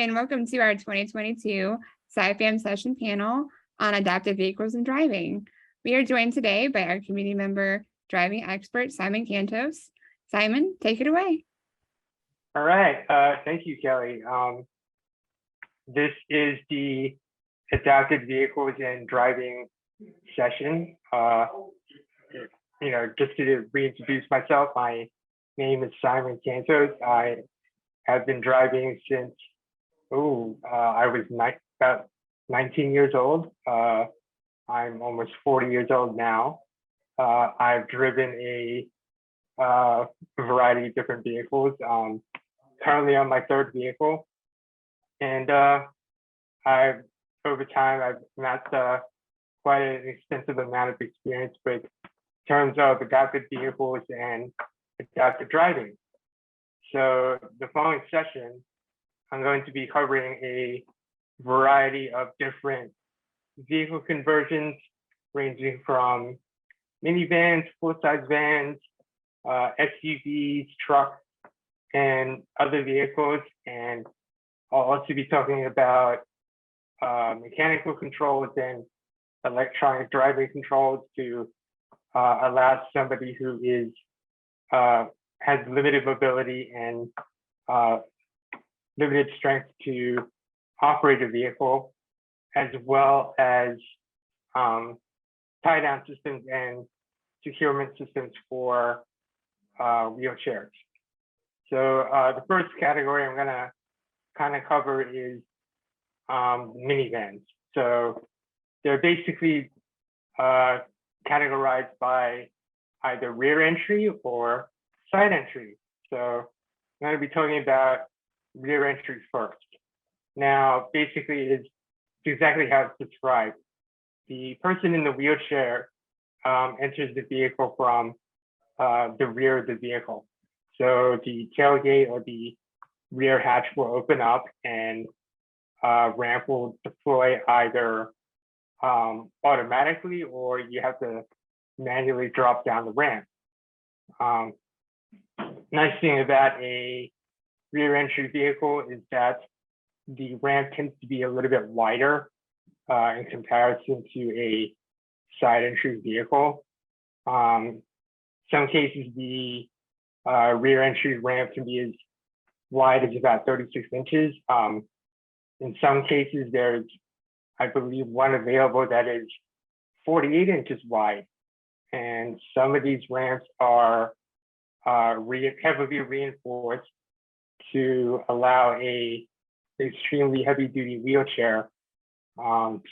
and welcome to our 2022 SciFam session panel on adaptive vehicles and driving. We are joined today by our community member, driving expert, Simon Cantos. Simon, take it away. All right, thank you, Kelly. This is the adaptive vehicles and driving session. Just to reintroduce myself, my name is Simon Cantos. I have been driving since, I was about 19 years old. I'm almost 40 years old now. I've driven a variety of different vehicles. Currently on my third vehicle. And over time, I've amassed quite an extensive amount of experience with terms of adaptive vehicles and adaptive driving. So the following session, I'm going to be covering a variety of different vehicle conversions, ranging from minivans, full-size vans, SUVs, trucks, and other vehicles. And I'll also be talking about mechanical controls and electronic driving controls to allow somebody who has limited mobility and limited strength to operate a vehicle, as well as tie-down systems and securement systems for wheelchairs. So the first category I'm gonna kind of cover is minivans. So they're basically categorized by either rear entry or side entry. So I'm going to be talking about rear entry first. Now, basically, it's exactly how it's described. The person in the wheelchair enters the vehicle from the rear of the vehicle. So the tailgate or the rear hatch will open up and ramp will deploy either automatically, or you have to manually drop down the ramp. Nice thing about a rear entry vehicle is that the ramp tends to be a little bit wider in comparison to a side entry vehicle. Some cases, the rear entry ramp can be as wide as about 36 inches. In some cases, there's, I believe, one available that is 48 inches wide. And some of these ramps are heavily reinforced to allow a extremely heavy-duty wheelchair to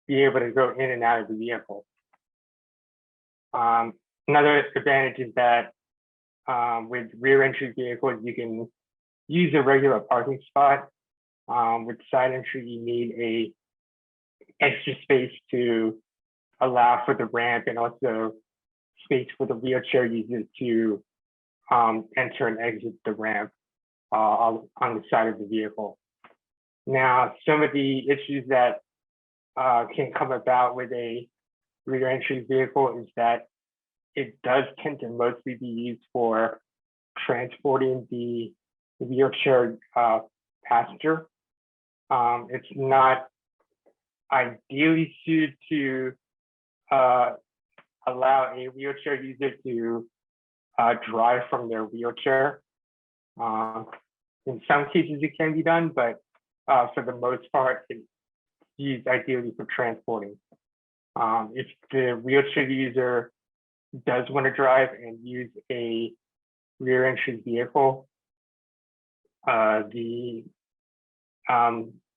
be able to go in and out of the vehicle. Another advantage is that with rear entry vehicles, you can use a regular parking spot. With side entry, you need a extra space to allow for the ramp and also space for the wheelchair users to enter and exit the ramp on the side of the vehicle. Now, some of the issues that can come about with a rear entry vehicle is that it does tend to mostly be used for transporting the wheelchair passenger. It's not ideally suited to allow a wheelchair user to drive from their wheelchair. In some cases, it can be done, but for the most part, it's used ideally for transporting. If the wheelchair user does want to drive and use a rear entry vehicle,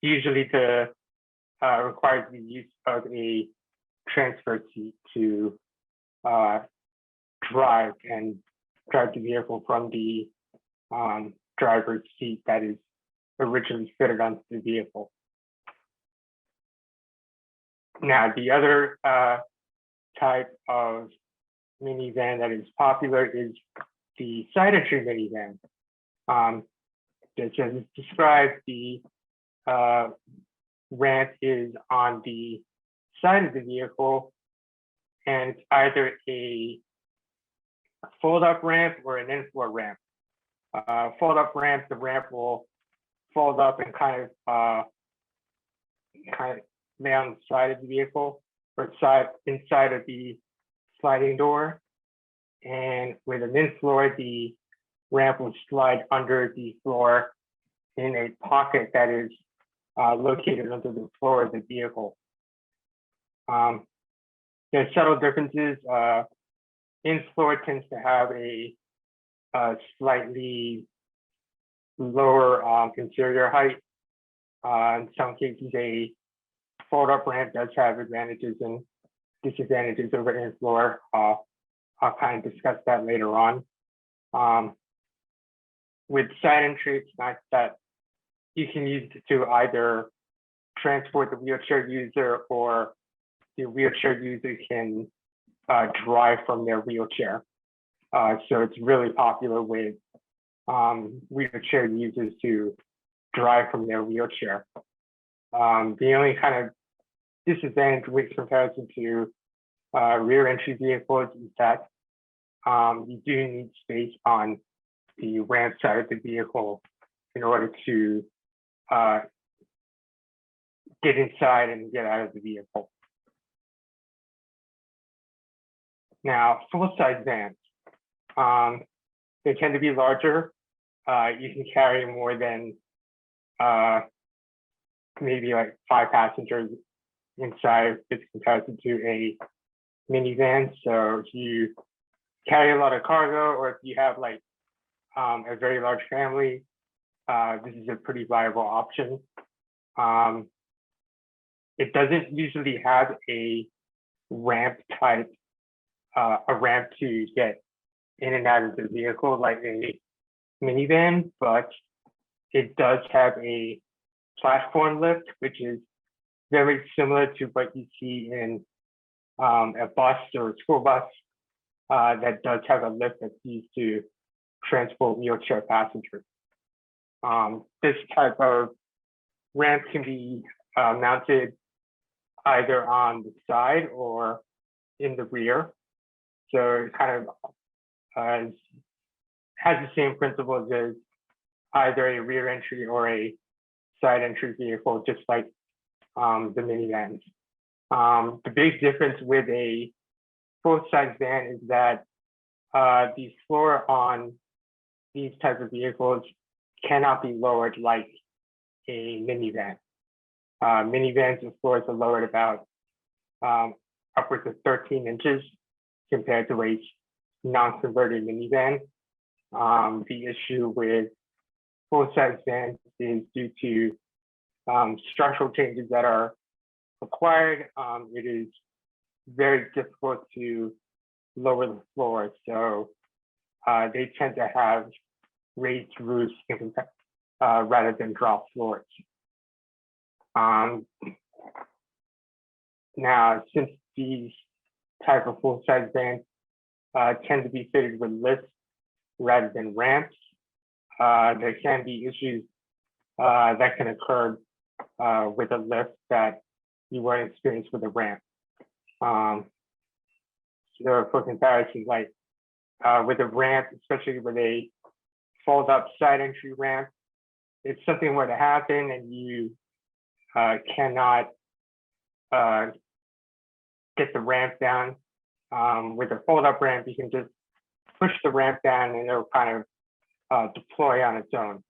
usually requires the use of a transfer seat to drive the vehicle from the driver's seat that is originally fitted onto the vehicle. Now, the other type of minivan that is popular is the side entry minivan. Just as it's described, the ramp is on the side of the vehicle, and it's either a fold-up ramp or an in-floor ramp. fold up ramp, the ramp will fold up and kind of lay on the side of the vehicle or inside of the sliding door. And with an in-floor, the ramp will slide under the floor in a pocket that is located under the floor of the vehicle. There are subtle differences. In-floor tends to have a slightly lower interior height. In some cases, a fold-up ramp does have advantages and disadvantages over in-floor. I'll kind of discuss that later on. With side entry, it's nice that you can use it to either transport the wheelchair user, or the wheelchair user can drive from their wheelchair. So it's really popular with wheelchair users to drive from their wheelchair. The only kind of disadvantage with comparison to rear entry vehicles is that you do need space on the ramp side of the vehicle in order to get inside and get out of the vehicle. Now, full-size vans, they tend to be larger. You can carry more than maybe like 5 passengers inside in comparison to a minivan. So if you carry a lot of cargo, or if you have like a very large family, this is a pretty viable option. It doesn't usually have a ramp type, a ramp to get in and out of the vehicle like a minivan, but it does have a platform lift, which is very similar to what you see in a bus or a school bus that does have a lift that's used to transport wheelchair passengers. This type of ramp can be mounted either on the side or in the rear. So it kind of has the same principles as either a rear entry or a side entry vehicle, just like the minivans. The big difference with a full-size van is that the floor on these types of vehicles cannot be lowered like a minivan. Minivans, the floors are lowered about upwards of 13 inches compared to a non-converted minivan. The issue with full-size vans is due to structural changes that are required. It is very difficult to lower the floor, so they tend to have raised roofs rather than drop floors. Now, since these type of full-size vans tend to be fitted with lifts rather than ramps, there can be issues that can occur with a lift that you won't experience with a ramp. So for comparison, like with a ramp, especially with a fold-up side entry ramp, if something were to happen and you cannot get the ramp down, with a fold-up ramp, you can just push the ramp down and it'll kind of deploy on its own,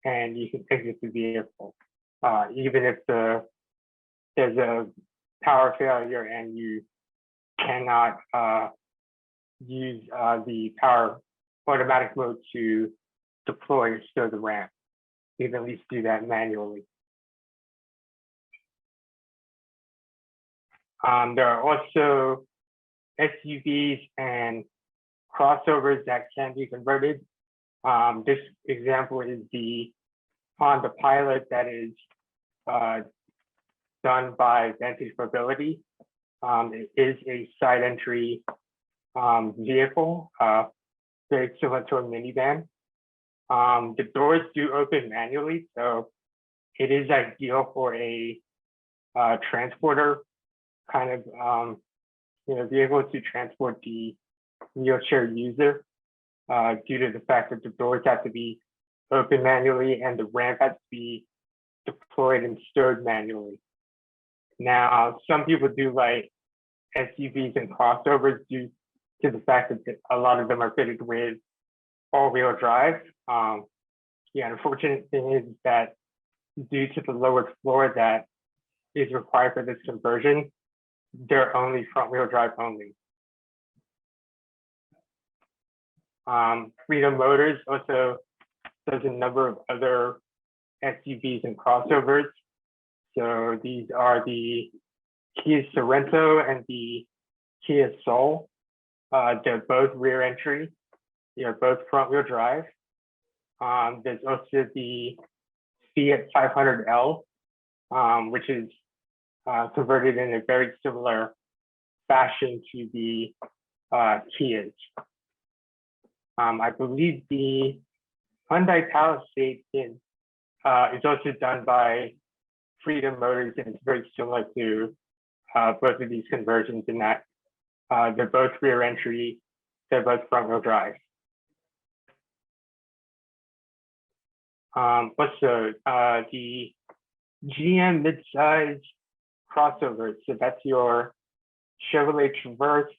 and you can exit the vehicle. Even if there's a power failure and you cannot use the power automatic mode to deploy or stow the ramp, you can at least do that manually. There are also SUVs and crossovers that can be converted. This example is the Honda Pilot that is done by Vantage Mobility. It is a side entry vehicle, very similar to a minivan. The doors do open manually, so it is ideal for a transporter kind of vehicle to transport the wheelchair user. due to the fact that the doors have to be opened manually and the ramp has to be deployed and stowed manually. Now, some people do like SUVs and crossovers due to the fact that a lot of them are fitted with all-wheel drive. The unfortunate thing is that due to the lowered floor that is required for this conversion, they're only front-wheel drive only. Freedom Motors also does a number of other SUVs and crossovers. So these are the Kia Sorento and the Kia Soul. They're both rear entry. They're both front wheel drive. There's also the Fiat 500L, which is converted in a very similar fashion to the Kias. I believe the Hyundai Palisade is also done by Freedom Motors, and it's very similar to both of these conversions in that they're both rear entry, they're both front wheel drive. Also, the GM midsize crossover, so that's your Chevrolet Traverse,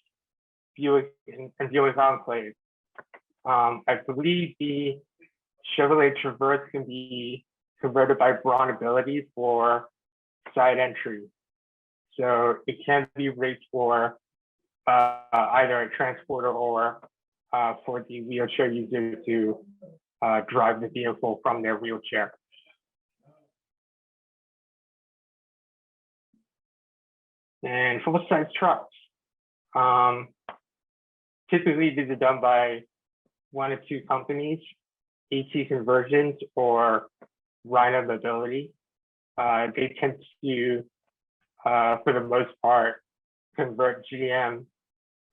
Buick, and Buick Enclave. I believe the Chevrolet Traverse can be converted by Braun ability for side entry. So it can be rated for either a transporter or for the wheelchair user to drive the vehicle from their wheelchair. And full-size trucks. Typically, these are done by one or two companies, AT Conversions or Rhino Mobility. They tend to, for the most part, convert GM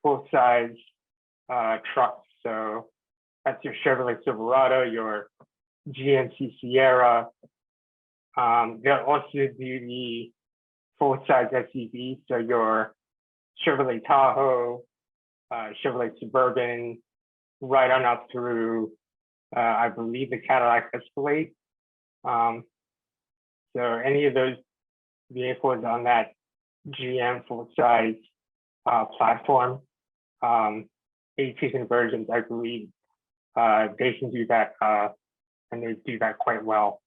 full-size trucks. So that's your Chevrolet Silverado, your GMC Sierra. They'll also do the full-size SUVs, so your Chevrolet Tahoe, Chevrolet Suburban, right on up through, I believe, the Cadillac Escalade. So any of those vehicles on that GM full-size platform, AT Conversions, I believe, they can do that, and they do that quite well.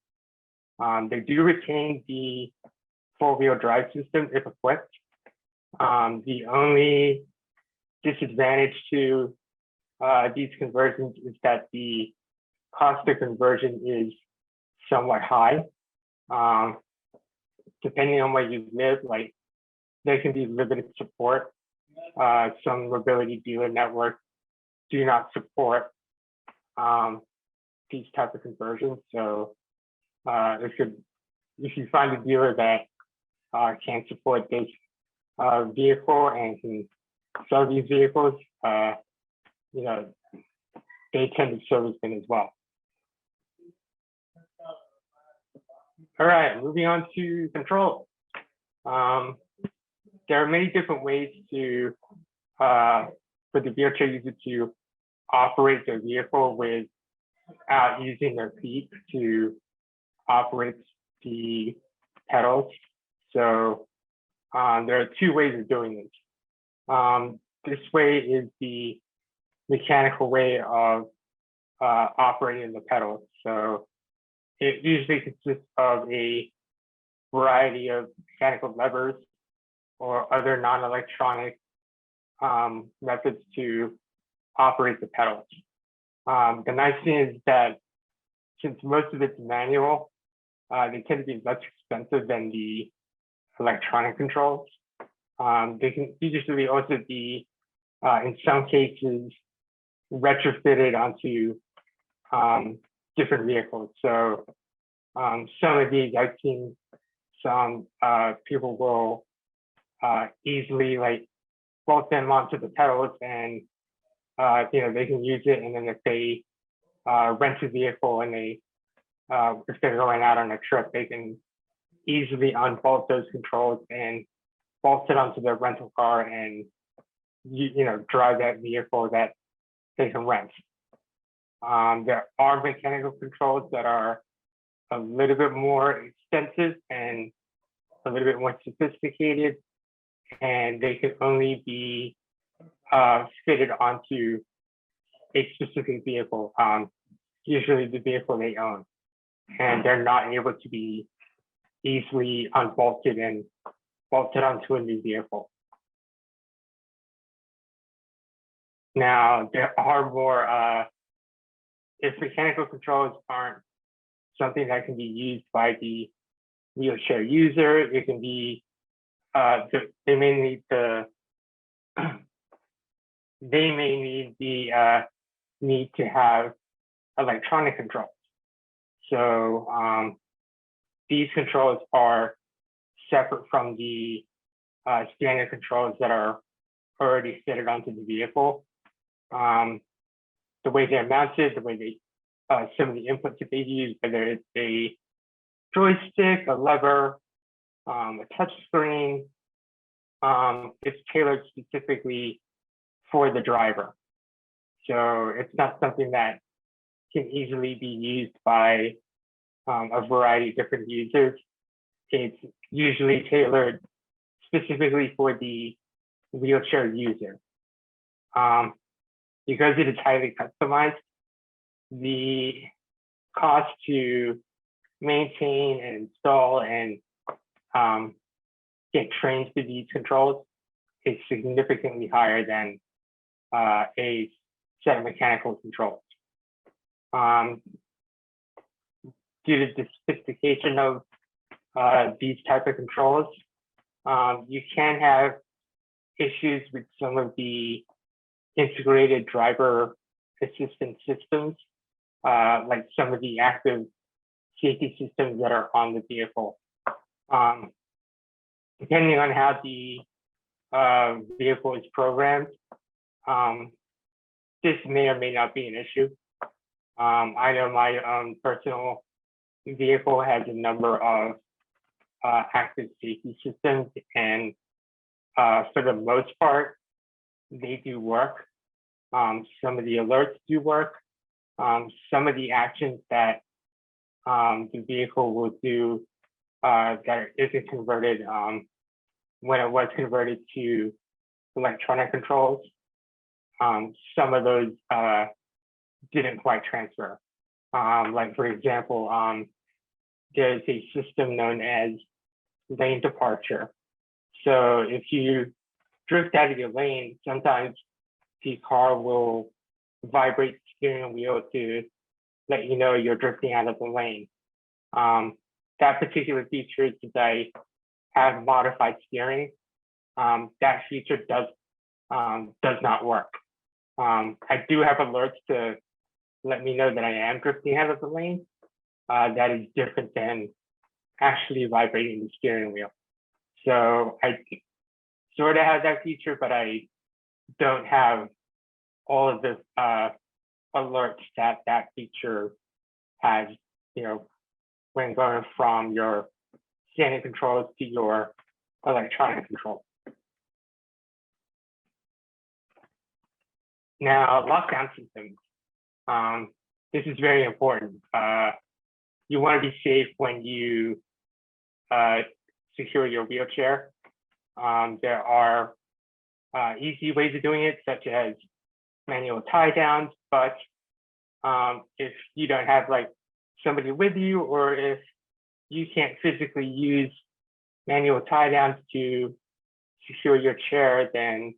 They do retain the four-wheel drive system if equipped. The only disadvantage to these conversions is that the cost of conversion is somewhat high. Depending on where you live, like there can be limited support. Some mobility dealer networks do not support these type of conversions. So if you find a dealer that can support this vehicle and can sell these vehicles, you know, they tend to service them as well. All right, moving on to control. There are many different ways to for the wheelchair user to operate their vehicle without using their feet to operate the pedals. So there are two ways of doing this. This way is the mechanical way of operating the pedals. So it usually consists of a variety of mechanical levers or other non-electronic methods to operate the pedals. The nice thing is that since most of it's manual, they tend to be less expensive than the electronic controls. They can usually also be, in some cases, retrofitted onto different vehicles. So some of these I've seen some people will easily like bolt them onto the pedals, and you know, they can use it. And then if they rent a vehicle and they if they're going out on a trip, they can easily unbolt those controls and bolt it onto their rental car and you know, drive that vehicle that they can rent. There are mechanical controls that are a little bit more extensive and a little bit more sophisticated, and they can only be fitted onto a specific vehicle, usually the vehicle they own, and they're not able to be easily unbolted and bolted onto a new vehicle. Now, there are more, if mechanical controls aren't something that can be used by the wheelchair user, it can be, they may need the, they may need the need to have electronic controls. So these controls are separate from the standard controls that are already fitted onto the vehicle. The way they're mounted, the way they, some of the inputs that they use, whether it's a joystick, a lever, a touch screen, it's tailored specifically for the driver. So it's not something that can easily be used by a variety of different users. It's usually tailored specifically for the wheelchair user. Because it is highly customized, the cost to maintain and install and get trained to these controls is significantly higher than a set of mechanical controls. Due to the sophistication of these type of controls, you can have issues with some of the integrated driver assistance systems, like some of the active safety systems that are on the vehicle. Depending on how the vehicle is programmed, this may or may not be an issue. I know my own personal vehicle has a number of active safety systems, and for the most part, they do work. Some of the alerts do work. Some of the actions that the vehicle will do that isn't converted when it was converted to electronic controls, some of those didn't quite transfer. Like for example, there's a system known as lane departure. So if you drift out of your lane, sometimes the car will vibrate the steering wheel to let you know you're drifting out of the lane. That particular feature, since I have modified steering, that feature does not work. I do have alerts to let me know that I am drifting out of the lane. That is different than actually vibrating the steering wheel. So I sort of have that feature, but I don't have all of the alerts that that feature has, when going from your standard controls to your electronic control. Now, lockdown systems. This is very important. You want to be safe when you secure your wheelchair. There are easy ways of doing it, such as manual tie downs, but if you don't have like somebody with you, or if you can't physically use manual tie downs to secure your chair, then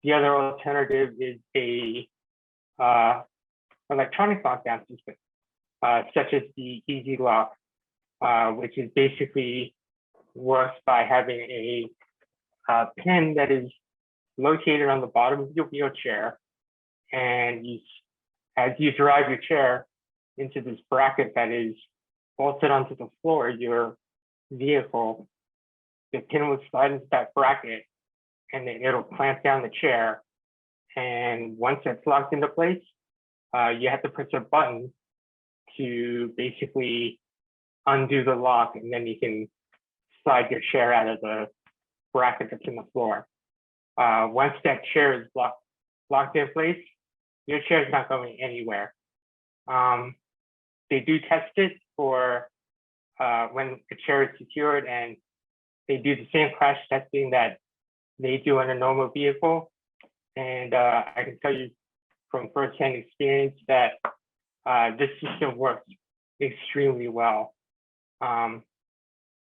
the other alternative is a electronic lockdown system, such as the Easy Lock, which is basically works by having a pin that is located on the bottom of your wheelchair, and as you drive your chair into this bracket that is bolted onto the floor of your vehicle, the pin will slide into that bracket, and then it'll clamp down the chair. And once it's locked into place, you have to press a button to basically undo the lock, and then you can slide your chair out of the bracket that's in the floor. Once that chair is locked in place, your chair is not going anywhere. They do test it for when the chair is secured, and they do the same crash testing that they do on a normal vehicle. And I can tell you from firsthand experience that this system works extremely well.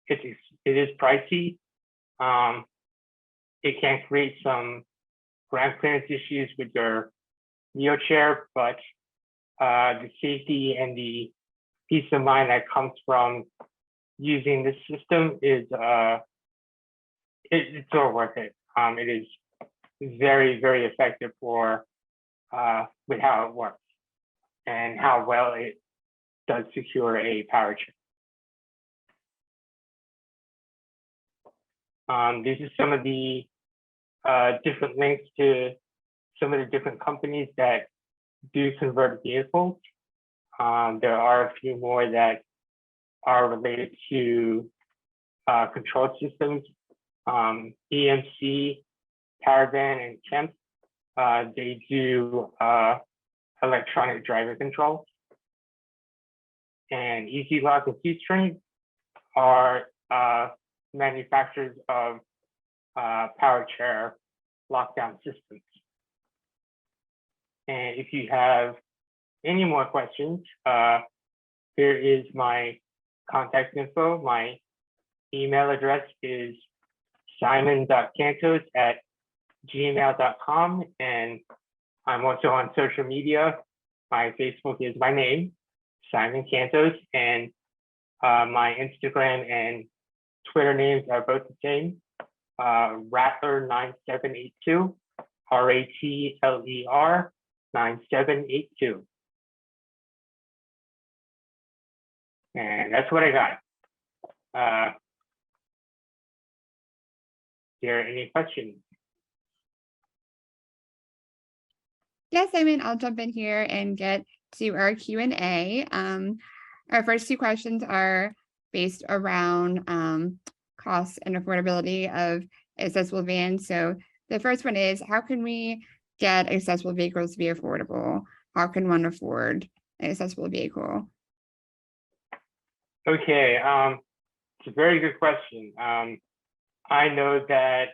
It is pricey. It can create some ground clearance issues with your wheelchair, but the safety and the peace of mind that comes from using this system is it's all worth it. It is very, very effective for with how it works and how well it does secure a power chair. These are some of the different links to some of the different companies that do convert vehicles. There are a few more that are related to control systems. EMC, Caravan, and Kemp, they do electronic driver control. And Easy Lock and Keystring are manufacturers of power chair lockdown systems. And if you have any more questions, here is my contact info. My email address is simon.cantos@gmail.com, and I'm also on social media. My Facebook is my name, Simon Cantos, and my Instagram and Twitter names are both the same, Rattler9782, RATLER 9782. And that's what I got. Are there any questions? Yes, I mean, I'll jump in here and get to our Q&A. Our first two questions are based around cost and affordability of accessible vans. So the first one is, how can we get accessible vehicles to be affordable? How can one afford an accessible vehicle? Okay, it's a very good question. I know that,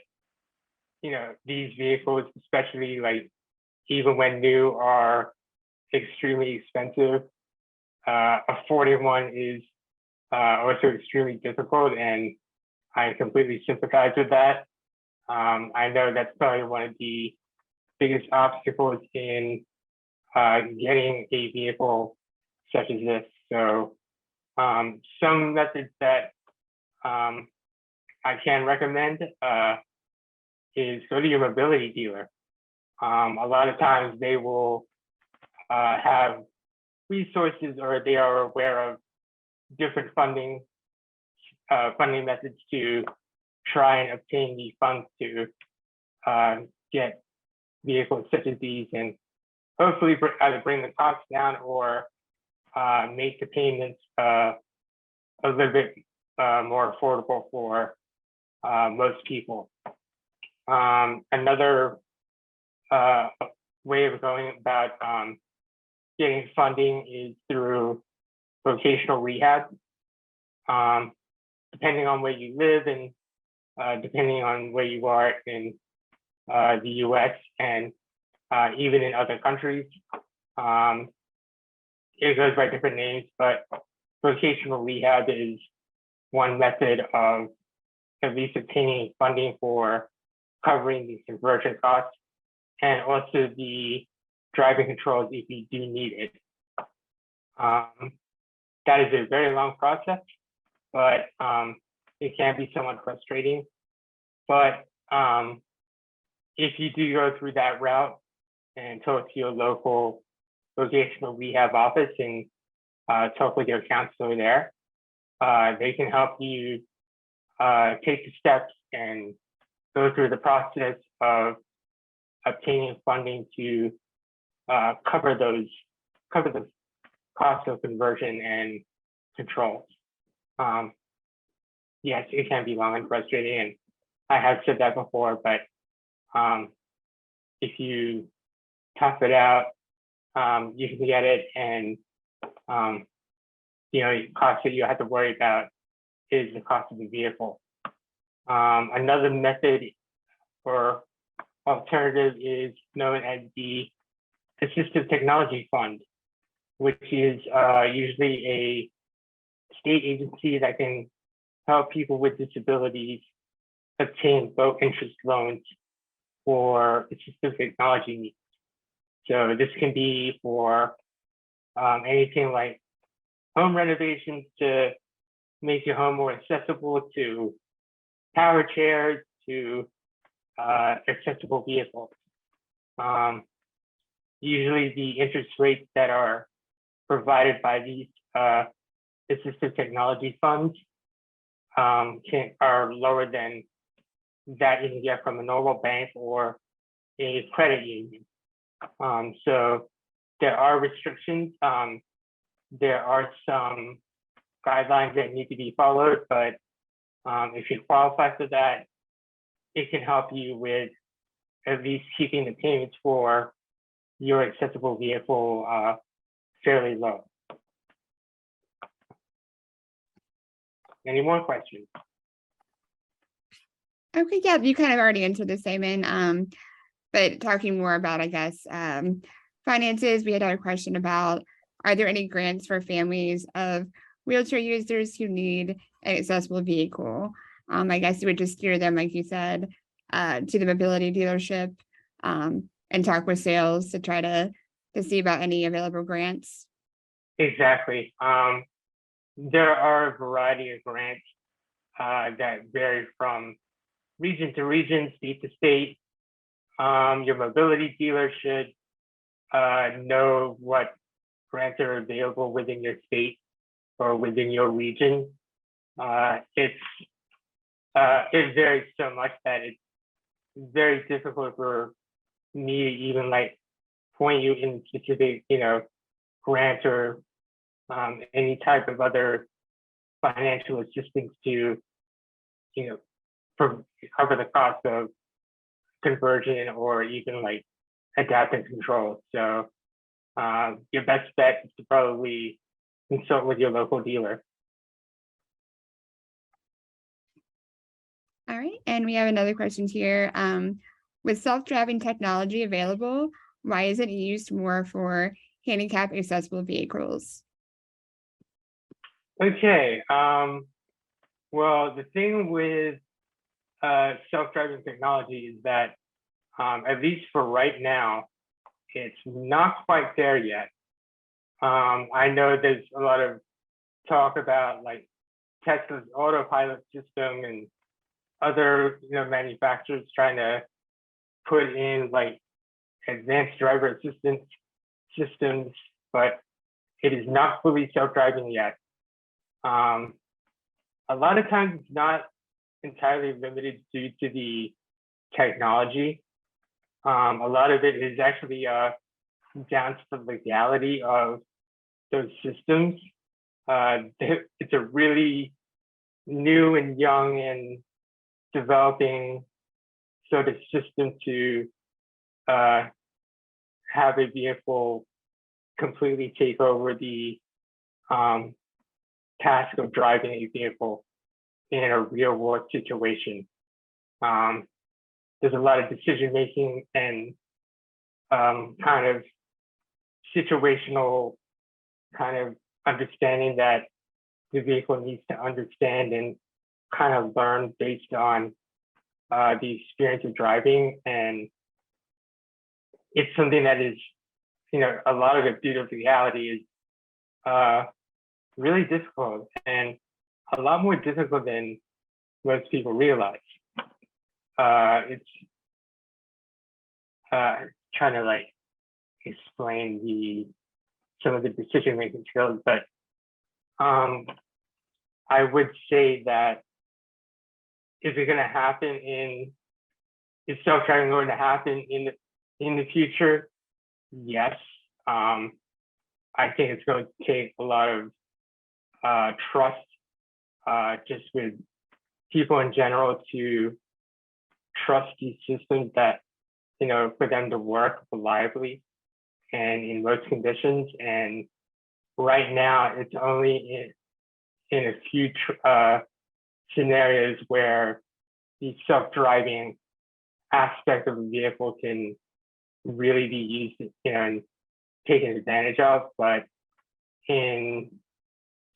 these vehicles, especially like even when new, are extremely expensive. Affording one is also extremely difficult, and I completely sympathize with that. I know that's probably one of the biggest obstacles in getting a vehicle such as this. So some methods that I can recommend is go to your mobility dealer. A lot of times they will have resources, or they are aware of different funding methods to try and obtain the funds to get vehicles such as these, and hopefully either bring the cost down or make the payments a little bit more affordable for most people. Another way of going about getting funding is through vocational rehab. Depending on where you live and depending on where you are in the US and even in other countries, it goes by different names, but vocational rehab is one method of at least obtaining funding for covering the conversion costs and also the driving controls if you do need it. That is a very long process, but it can be somewhat frustrating. But if you do go through that route and talk to your local vocational rehab office and talk with your counselor there, they can help you take the steps and go through the process of obtaining funding to cover the cost of conversion and controls. Yes, it can be long and frustrating, and I have said that before, but if you tough it out, you can get it, and The only cost that you have to worry about is the cost of the vehicle. Another method or alternative is known as the Assistive Technology Fund, which is usually a state agency that can help people with disabilities obtain low interest loans for assistive technology needs. So this can be for anything like home renovations to make your home more accessible, to power chairs, to accessible vehicles. Usually the interest rates that are provided by these assistive technology funds are lower than that you can get from a normal bank or a credit union. So there are restrictions. There are some guidelines that need to be followed, but if you qualify for that, it can help you with at least keeping the payments for your accessible vehicle fairly low. Any more questions? Okay, yeah, you kind of already answered this, Simon. But talking more about, I guess, finances, we had a question about, are there any grants for families of wheelchair users who need an accessible vehicle? I guess you would just steer them, like you said, to the mobility dealership and talk with sales to try to see about any available grants. Exactly. There are a variety of grants that vary from region to region, state to state. Your mobility dealer should know what grants are available within your state or within your region. It varies so much that it's very difficult for me to even like point you in specific, grants or any type of other financial assistance to, cover the cost of conversion or even like adaptive control. So your best bet is to probably consult with your local dealer. All right, and we have another question here. With self-driving technology available, why isn't it used more for handicap accessible vehicles? Okay, well, the thing with self-driving technology is that, at least for right now, it's not quite there yet. I know there's a lot of talk about like Tesla's autopilot system and other manufacturers trying to put in like advanced driver assistance systems, but it is not fully self-driving yet. A lot of times it's not entirely limited due to the technology. A lot of it is actually down to the legality of those systems. It's a really new and young and developing sort of system to have a vehicle completely take over the task of driving a vehicle in a real world situation. There's a lot of decision making and kind of situational kind of understanding that the vehicle needs to understand and kind of learn based on the experience of driving. And it's something that is, a lot of it due to reality is really difficult and a lot more difficult than most people realize. It's trying to like explain some of the decision making skills, but I would say that is self-driving going to happen in the future? Yes. I think it's going to take a lot of trust just with people in general to trust these systems that, for them to work reliably and in most conditions. And right now it's only in a few scenarios where the self-driving aspect of the vehicle can really be used, and taken advantage of. But in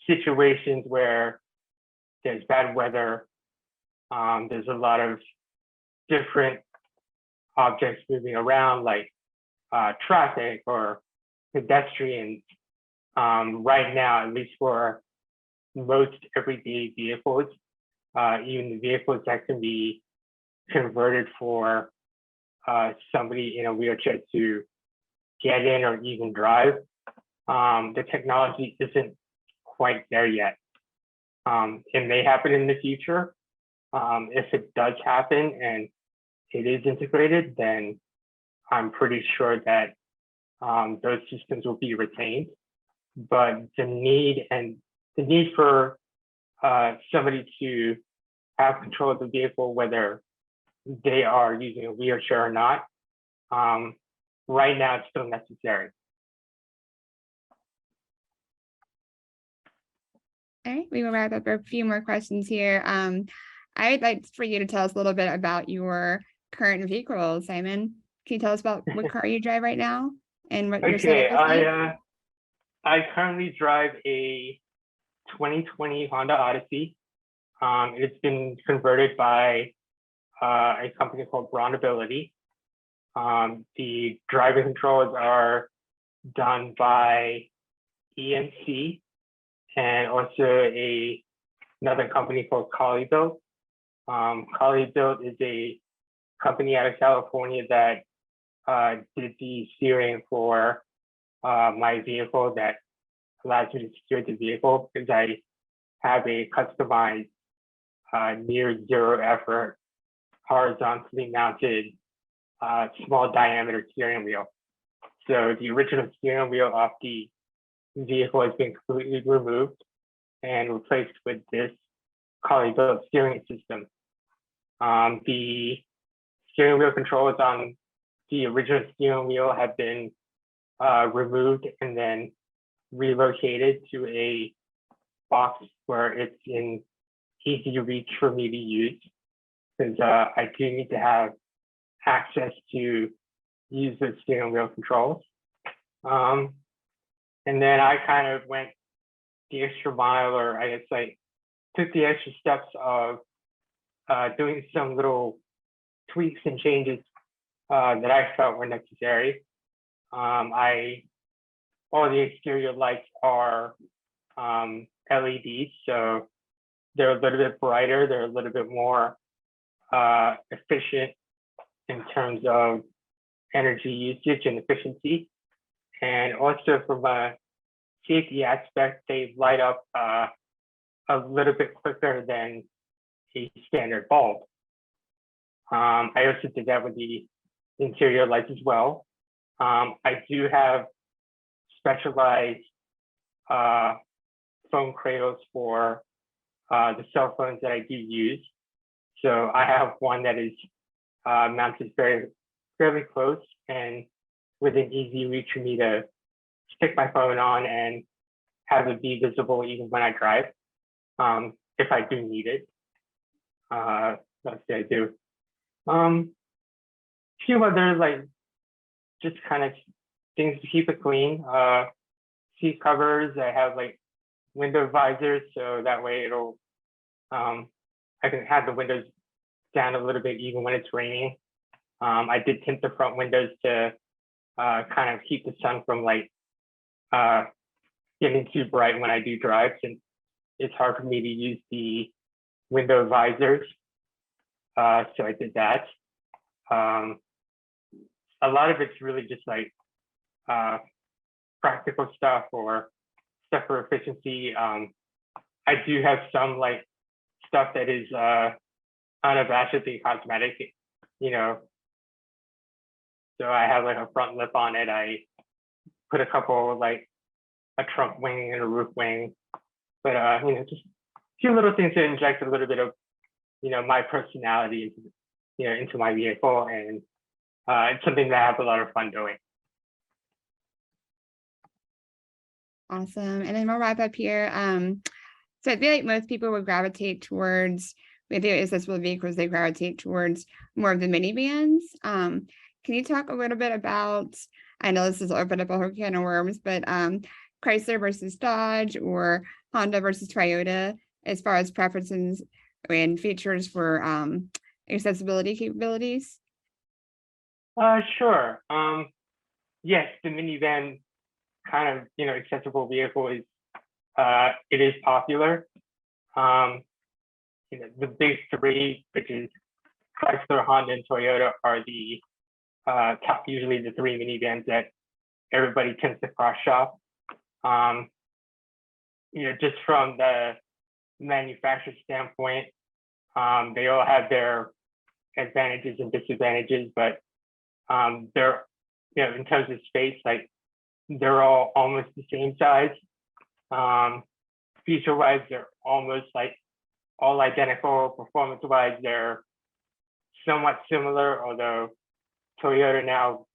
situations where there's bad weather, there's a lot of different objects moving around, like traffic or pedestrians. Right now, at least for most everyday vehicles, even the vehicles that can be converted for somebody in a wheelchair to get in or even drive, the technology isn't quite there yet. It may happen in the future. If it does happen and it is integrated, then I'm pretty sure that those systems will be retained. But the need for somebody to have control of the vehicle, whether they are using a wheelchair or not, right now it's still necessary. All right, we will wrap up a few more questions here. I'd like for you to tell us a little bit about your current vehicle, Simon. Can you tell us about what car you drive right now and what your Okay, setup is like? I currently drive a 2020 Honda Odyssey. It's been converted by a company called Ability. The driving controls are done by EMC and also another company called Collie Built. Collie Built is a company out of California that did the steering for my vehicle, that allows me to steer the vehicle, because I have a customized near zero effort, horizontally mounted, small diameter steering wheel. So the original steering wheel off the vehicle has been completely removed and replaced with this Collie Built steering system. The steering wheel controls on the original steering wheel have been removed and then relocated to a box where it's in easy reach for me to use, because I do need to have access to use the steering wheel controls. And then I kind of went the extra mile, or I guess I took the extra steps of doing some little tweaks and changes that I felt were necessary. All the exterior lights are LEDs, so they're a little bit brighter. They're a little bit more efficient in terms of energy usage and efficiency. And also from a safety aspect, they light up a little bit quicker than a standard bulb. I also did that with the interior lights as well. I do have specialized phone cradles for the cell phones that I do use. So I have one that is mounted fairly close and within easy reach for me to stick my phone on and have it be visible even when I drive, if I do need it. Let's say I do. Few other just kind of things to keep it clean. Seat covers, I have window visors, so that way it'll I can have the windows down a little bit even when it's raining. I did tint the front windows to kind of keep the sun from getting too bright when I do drive, since it's hard for me to use the window visors. So I did that. A lot of it's really just practical stuff or stuff for efficiency. I do have some stuff that is unabashedly cosmetic, So I have a front lip on it. I put a couple a trunk wing and a roof wing, but just a few little things to inject a little bit of my personality into my vehicle, and it's something that I have a lot of fun doing. Awesome. And then we'll wrap up here. So I feel like most people would gravitate towards, with the accessible vehicles, they gravitate towards more of the minivans. Can you talk a little bit about, I know this has opened up a whole can of worms, but Chrysler versus Dodge or Honda versus Toyota as far as preferences and features for accessibility capabilities? Sure. Yes, the minivan kind of, accessible vehicle is, it is popular. The big three, which is Chrysler, Honda, and Toyota, are the top, usually the three minivans that everybody tends to cross shop. Just from the manufacturer standpoint, they all have their advantages and disadvantages, but they're, in terms of space, like they're all almost the same size. Feature-wise, they're almost like all identical. Performance-wise, they're somewhat similar, although Toyota now,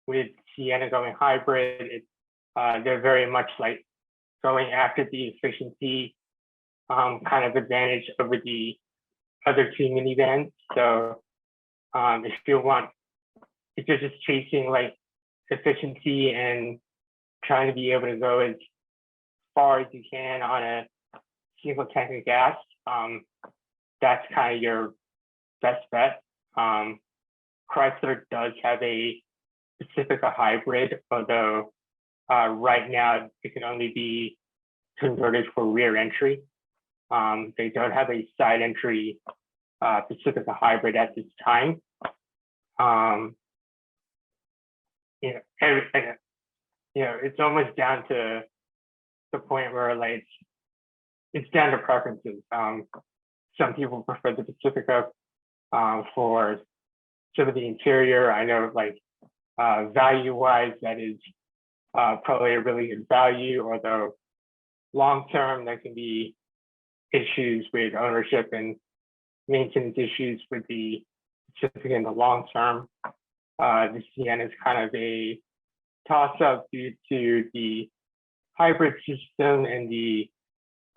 with Sienna going hybrid, they're very much like going after the efficiency kind of advantage over the other two minivans. So if you're just chasing like efficiency and trying to be able to go as far as you can on a single tank of gas, that's kind of your best bet. Chrysler does have a Pacifica hybrid, although right now it can only be converted for rear entry. They don't have a side entry Pacifica hybrid at this time. Everything, it's almost down to the point where like it's down to preferences. Some people prefer the Pacifica for some of the interior. I know like value-wise, that is probably a really good value, although long-term there can be issues with ownership and maintenance issues with the Pacifica in the long term. The Sienna is kind of a toss-up due to the hybrid system and the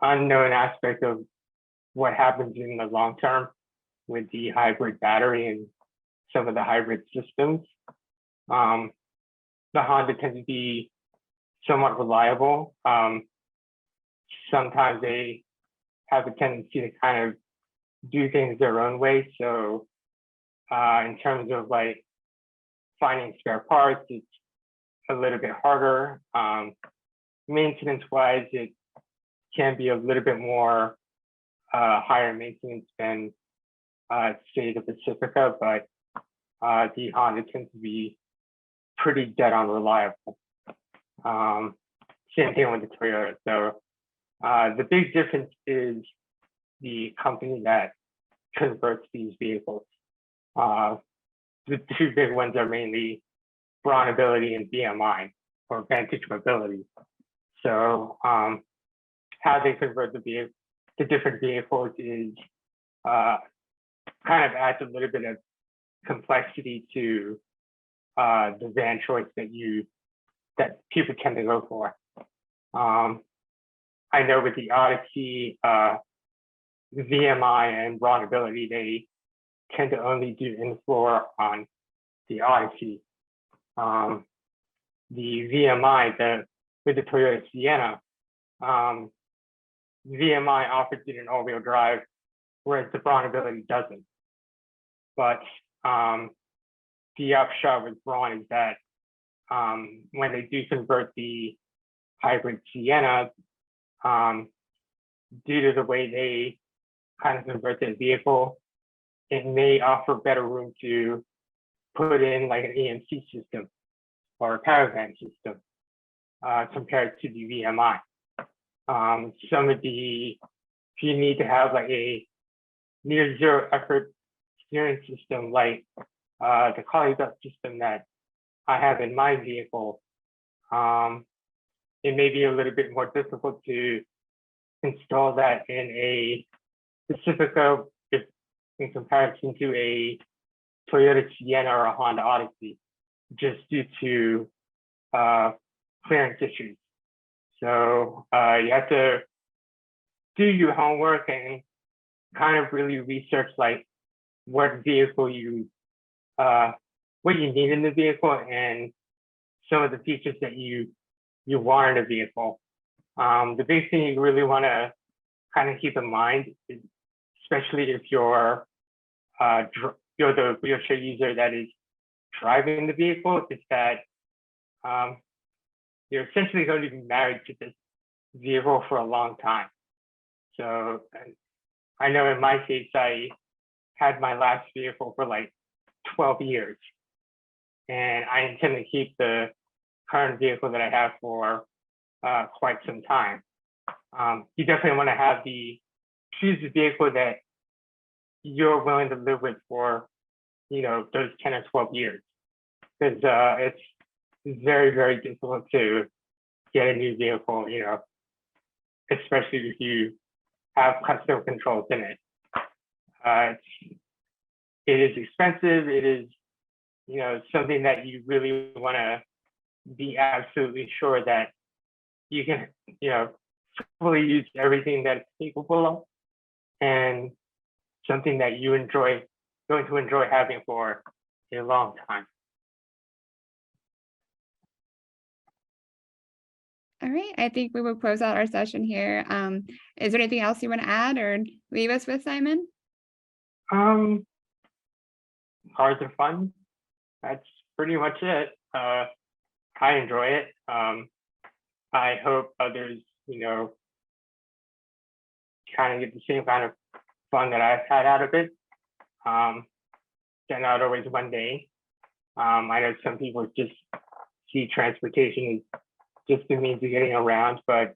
unknown aspect of what happens in the long term with the hybrid battery and some of the hybrid systems. The Honda tends to be somewhat reliable. Sometimes they have a tendency to kind of do things their own way. So in terms of like finding spare parts, it's a little bit harder. Maintenance wise, it can be a little bit more higher maintenance than say the Pacifica, but the Honda tends to be pretty dead on reliable. Same thing with the Toyota. So the big difference is the company that converts these vehicles. The two big ones are mainly Brawnability and VMI, or Vantage Mobility. So how they convert the different vehicles is kind of adds a little bit of complexity to the van choice that people tend to go for. I know with the Odyssey, the VMI and Brawnability, they tend to only do in-floor on the Odyssey. The VMI, with the Toyota Sienna, VMI offers it an all-wheel drive, whereas the Brawnability doesn't. But the upshot with Brawn is that when they do convert the hybrid Sienna, due to the way they kind of convert their vehicle, it may offer better room to put in like an AMC system or a caravan system compared to the VMI. If you need to have like a near zero effort steering system like the Collie Belt system that I have in my vehicle, it may be a little bit more difficult to install that in a Pacifica in comparison to a Toyota Sienna or a Honda Odyssey, just due to clearance issues. So you have to do your homework and kind of really research like what vehicle what you need in the vehicle and some of the features that you want in a vehicle. The big thing you really want to kind of keep in mind is, especially if you're the wheelchair user that is driving the vehicle, is that you're essentially going to be married to this vehicle for a long time. So I know in my case, I had my last vehicle for like 12 years, and I intend to keep the current vehicle that I have for quite some time. You definitely want to choose the vehicle that you're willing to live with for, those 10 or 12 years, because it's very, very difficult to get a new vehicle, especially if you have custom controls in it. It is expensive. It is, something that you really want to be absolutely sure that you can, fully use everything that it's capable of, and something that you going to enjoy having for a long time. All right, I think we will close out our session here. Is there anything else you want to add or leave us with, Simon? Cars are fun. That's pretty much it. I enjoy it. I hope others, kind of get the same kind of fun that I've had out of it. They're not always mundane. I know some people just see transportation as just the means of getting around, but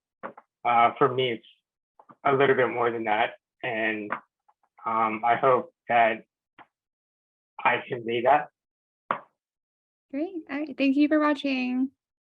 for me, it's a little bit more than that. And I hope that I convey that. Great. All right. Thank you for watching.